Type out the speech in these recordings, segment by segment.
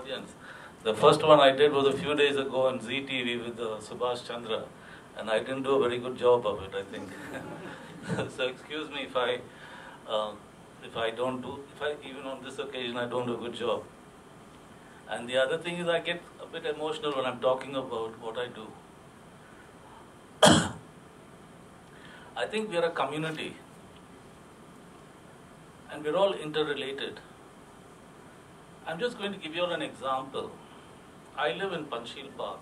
audience. The first one I did was a few days ago on ZTV with Subhash Chandra, and I didn't do a very good job of it, I think. So excuse me if I even on this occasion I don't do a good job. And the other thing is I get a bit emotional when I'm talking about what I do. I think we are a community, and we're all interrelated. I'm just going to give you an example. I live in Panchsheel Park,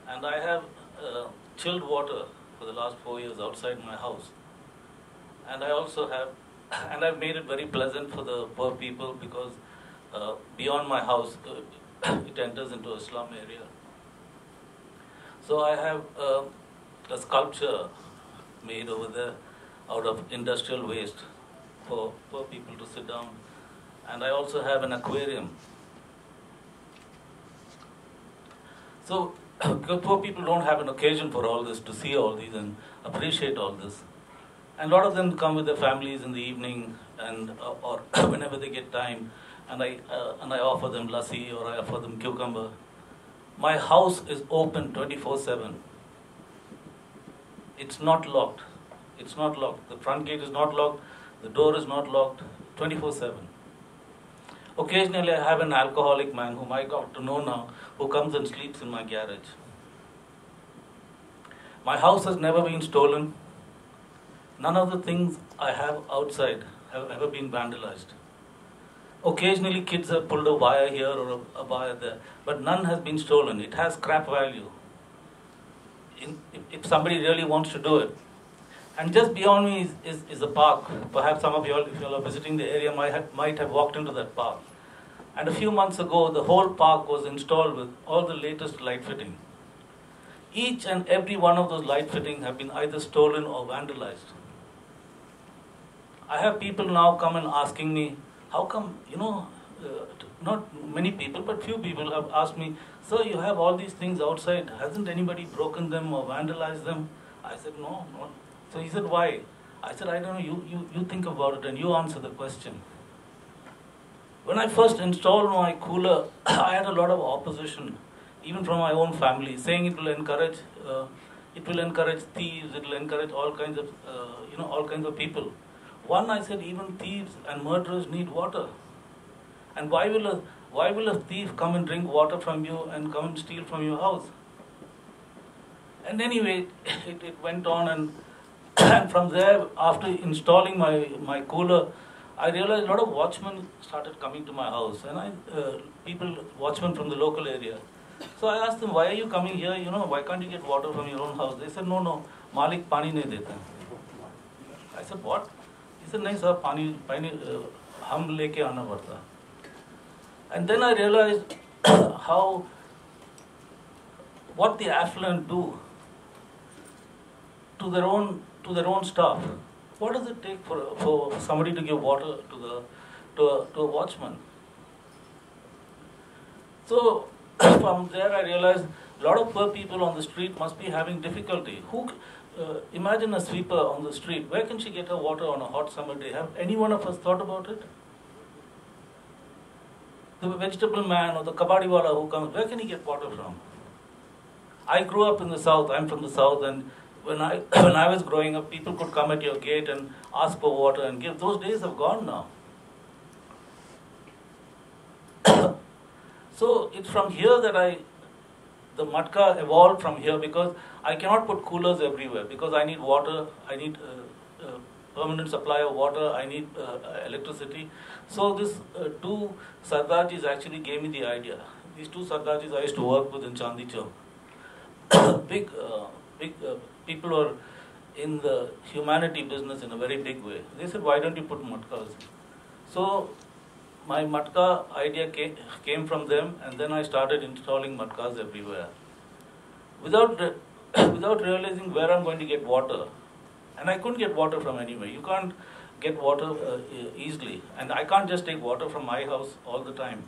and I have chilled water for the last 4 years outside my house. And I also have, and I've made it very pleasant for the poor people because beyond my house, it enters into a slum area. So I have a sculpture made over there out of industrial waste for poor people to sit down. And I also have an aquarium. So poor people don't have an occasion for all this, to see all these and appreciate all this. And a lot of them come with their families in the evening and or whenever they get time, and I offer them lassi or I offer them cucumber. My house is open 24/7. It's not locked. It's not locked. The front gate is not locked. The door is not locked. 24/7. Occasionally, I have an alcoholic man whom I got to know now, who comes and sleeps in my garage. My house has never been stolen. None of the things I have outside have ever been vandalized. Occasionally, kids have pulled a wire here or a wire there, but none has been stolen. It has scrap value. If somebody really wants to do it. And just beyond me is a park. Perhaps some of you all, if you all are visiting the area, might have walked into that park. And a few months ago, the whole park was installed with all the latest light fitting. Each and every one of those light fittings have been either stolen or vandalized. I have people now come and asking me, how come, not many people, but few people have asked me, sir, you have all these things outside. Hasn't anybody broken them or vandalized them? I said, no, not. So he said, why? I said, I don't know, you think about it and you answer the question. When I first installed my cooler, I had a lot of opposition, even from my own family, saying it will encourage thieves, it will encourage all kinds of people. One, I said, even thieves and murderers need water. And why will a thief come and drink water from you and come and steal from your house? And anyway, it went on, and from there, after installing my cooler, I realized a lot of watchmen started coming to my house, and watchmen from the local area. So I asked them, why are you coming here? Why can't you get water from your own house? They said, no, Malik pani nahi deta. I said, what? He said, nahi sir, pani hum leke aana padta. And then I realized what the affluent do to their own staff. What does it take for somebody to give water to a watchman? So from there I realized a lot of poor people on the street must be having difficulty. Imagine a sweeper on the street. Where can she get her water on a hot summer day? Have any one of us thought about it? The vegetable man or the kabadiwala who comes, where can he get water from? I grew up in the south. I'm from the south, and when I was growing up, people could come at your gate and ask for water and give. Those days have gone now. So it's from here that the matka evolved from here, because I cannot put coolers everywhere, because I need water, I need permanent supply of water, I need electricity. So this two Sardarjis actually gave me the idea. These two Sardarjis I used to work with in Chandni Chowk. Big people were in the humanity business in a very big way. They said, why don't you put matkas? So my matka idea came from them, and then I started installing matkas everywhere. Without realizing where I'm going to get water. And I couldn't get water from anywhere. You can't get water easily. And I can't just take water from my house all the time.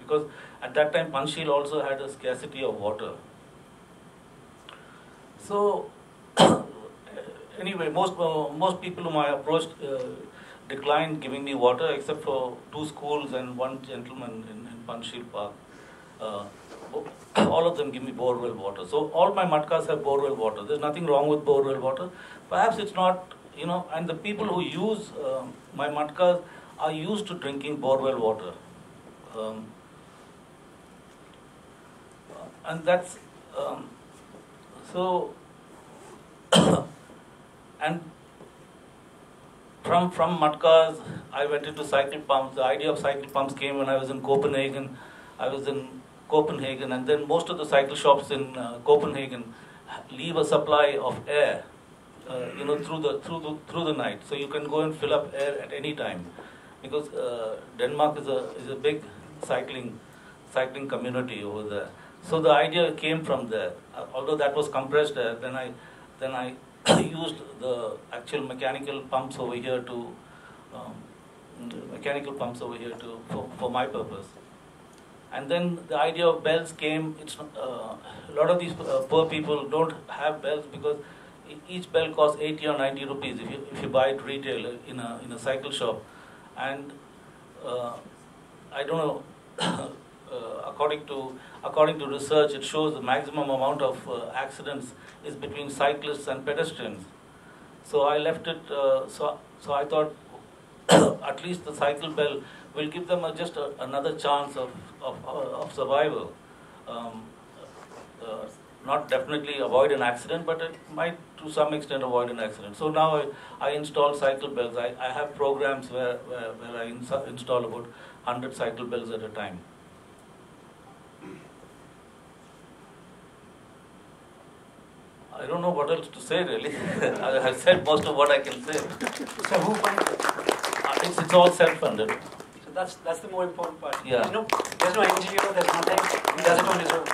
Because at that time, Panchsheel also had a scarcity of water. So, anyway, most people whom I approached, declined giving me water except for 2 schools and 1 gentleman in Panchsheel Park. Uh, all of them give me borewell water. So all my matkas have borewell water. There's nothing wrong with borewell water. Perhaps it's not, and the people who use my matkas are used to drinking borewell water. And that's, so, and from matkas, I went into cycle pumps. The idea of cycle pumps came when I was in Copenhagen. And then most of the cycle shops in Copenhagen leave a supply of air, through the night. So you can go and fill up air at any time, because Denmark is a big cycling community over there. So the idea came from there. Although that was compressed air, then I used the actual mechanical pumps over here for my purpose. And then the idea of bells came. A lot of these poor people don't have bells because each bell costs 80 or 90 rupees if you buy it retail in a cycle shop. And I don't know. According to research, it shows the maximum amount of accidents is between cyclists and pedestrians. So I left it. So I thought at least the cycle bell will give them just another chance of survival. Not definitely avoid an accident, but it might to some extent avoid an accident. So now I install cycle bells. I have programs where I install about 100 cycle bells at a time. I don't know what else to say really. I have said most of what I can say. So who funded? It's all self-funded. So that's the more important part. Yeah. There's no NGO, there's nothing. He does it on his own.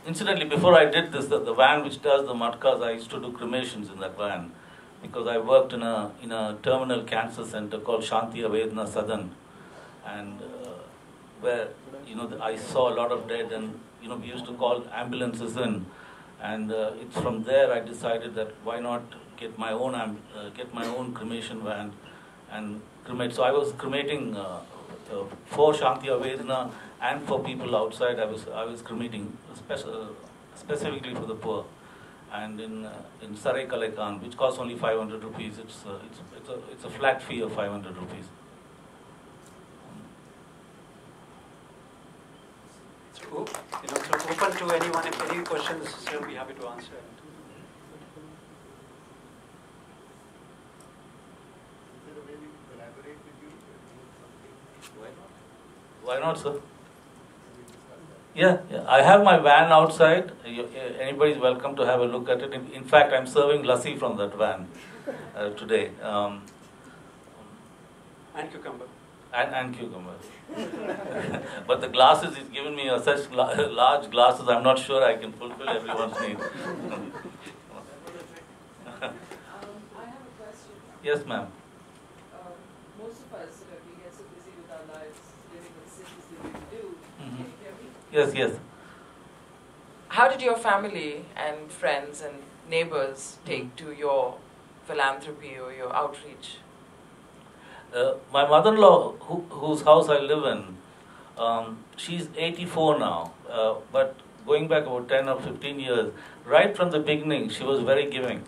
Incidentally, before I did this, the van which does the matkas, I used to do cremations in that van, because I worked in a terminal cancer center called Shanti Avedna Sadan, and where I saw a lot of dead, and we used to call ambulances in. And it's from there I decided that why not get my own cremation van and cremate. So I was cremating for Shanti Avedna and for people outside. I was cremating specifically for the poor. And in Sarai Kalekan, which costs only 500 rupees, it's a flat fee of 500 rupees. So open to anyone. If any questions, we'll be happy to answer. Why not, sir? Yeah. I have my van outside. Anybody's welcome to have a look at it. In fact, I'm serving lassi from that van today. And cucumber. And cucumber. But the glasses, he's given me such large glasses, I'm not sure I can fulfill everyone's need. I have a question. Yes, ma'am. Most of us, we get so busy with our lives, living with the cities that we do. Mm-hmm. Can you hear me? Yes. How did your family and friends and neighbors take to your philanthropy or your outreach? My mother-in-law, whose house I live in, she's 84 now, but going back about 10 or 15 years, right from the beginning, she was very giving.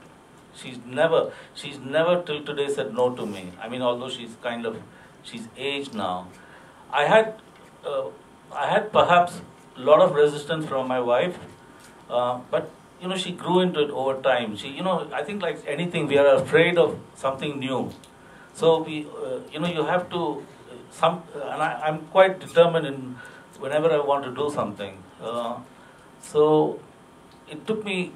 She's never till today said no to me. I mean, although she's aged now. I had perhaps a lot of resistance from my wife, but she grew into it over time. I think like anything, we are afraid of something new. So you have to and I'm quite determined in whenever I want to do something. So it took me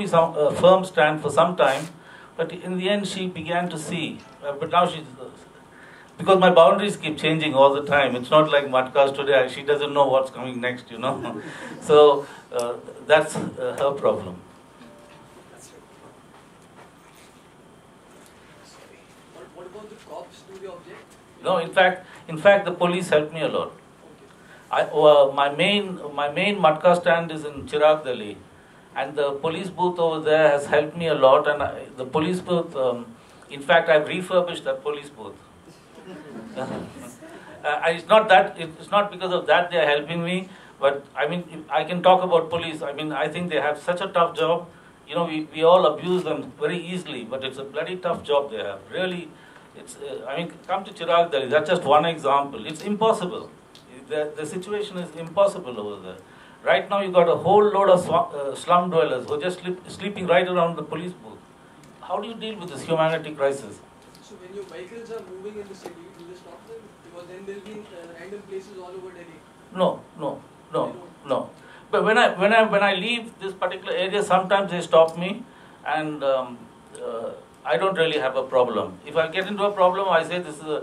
some firm stand for some time, but in the end she began to see. But now she's because my boundaries keep changing all the time. It's not like matkas today. She doesn't know what's coming next. So that's her problem. What about the cops? Do they object? No, in fact, the police helped me a lot. My main matka stand is in Chirag, Delhi, and the police booth over there has helped me a lot. And the police booth, In fact, I've refurbished that police booth. It's not that. It's not because of that they are helping me. But I mean, I can talk about police. I mean, I think they have such a tough job. You know, we all abuse them very easily, but it's a bloody tough job they have. Really, it's. I mean, come to Chirag Delhi. That's just one example. It's impossible. The situation is impossible over there. Right now, you got a whole load of slum dwellers who are just sleeping right around the police booth. How do you deal with this humanity crisis? So when your vehicles are moving in the city, do they stop them? Because then they'll be in random places all over Delhi. No. But when I leave this particular area, sometimes they stop me, and I don't really have a problem. If I get into a problem, I say this is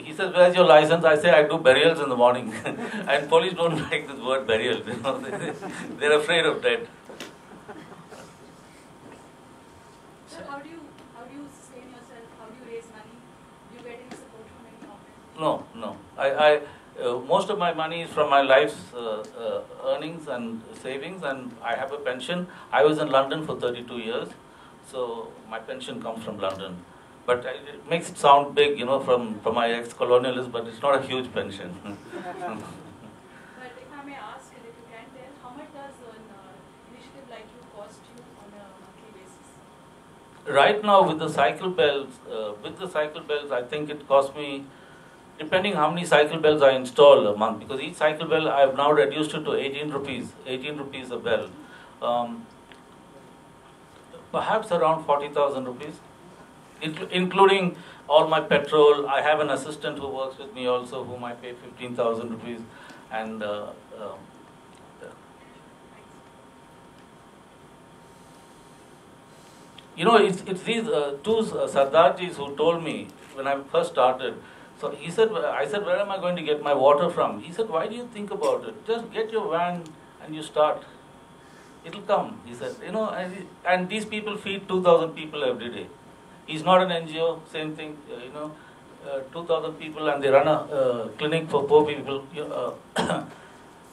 he says, "Where's your license?" I say, "I do burials in the morning," and police don't like this word burial. You know, they're afraid of death. So how do you sustain yourself? How do you raise money? Do you get any support from any organization? No. Most of my money is from my life's earnings and savings, and I have a pension. I was in London for 32 years, so my pension comes from London. But it makes it sound big, you know, from my ex-colonialist, but it's not a huge pension. But if I may ask, and if you can tell, how much does an initiative like you cost you on a monthly basis? Right now, with the cycle bells, I think it costs me, depending how many cycle bells I install a month, because each cycle bell I have now reduced it to 18 rupees a bell. Perhaps around 40,000 rupees, including all my petrol. I have an assistant who works with me also, whom I pay 15,000 rupees, and you know, it's these two Sardarjis who told me when I first started. So he said, I said, "Where am I going to get my water from?" He said, "Why do you think about it? Just get your van and you start. It'll come," he said. You know, and these people feed 2,000 people every day. He's not an NGO, same thing, 2,000 people, and they run a clinic for poor people.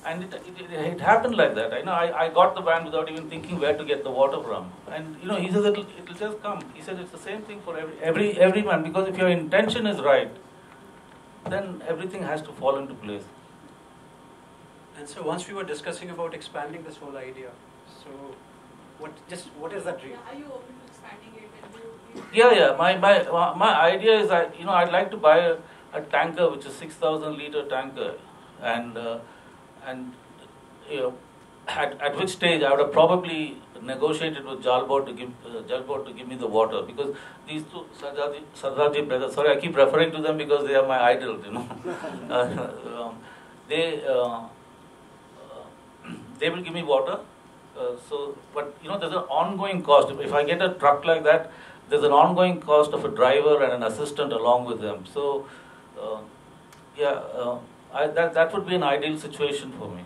And it happened like that. I got the van without even thinking where to get the water from. And you know, he says it'll just come. He said it's the same thing for every man, because if your intention is right, then everything has to fall into place. And so once we were discussing about expanding this whole idea, so what is that dream? Yeah, are you open to expanding it? Yeah. My idea is I'd like to buy a tanker which is 6,000 liter tanker, and you know, at which stage I would have probably negotiated with Jalbot to give me the water, because these two Sardarji brothers, sorry, I keep referring to them because they are my idols, you know. They will give me water. But you know, there's an ongoing cost. If I get a truck like that, there's an ongoing cost of a driver and an assistant along with them. So, that would be an ideal situation for me.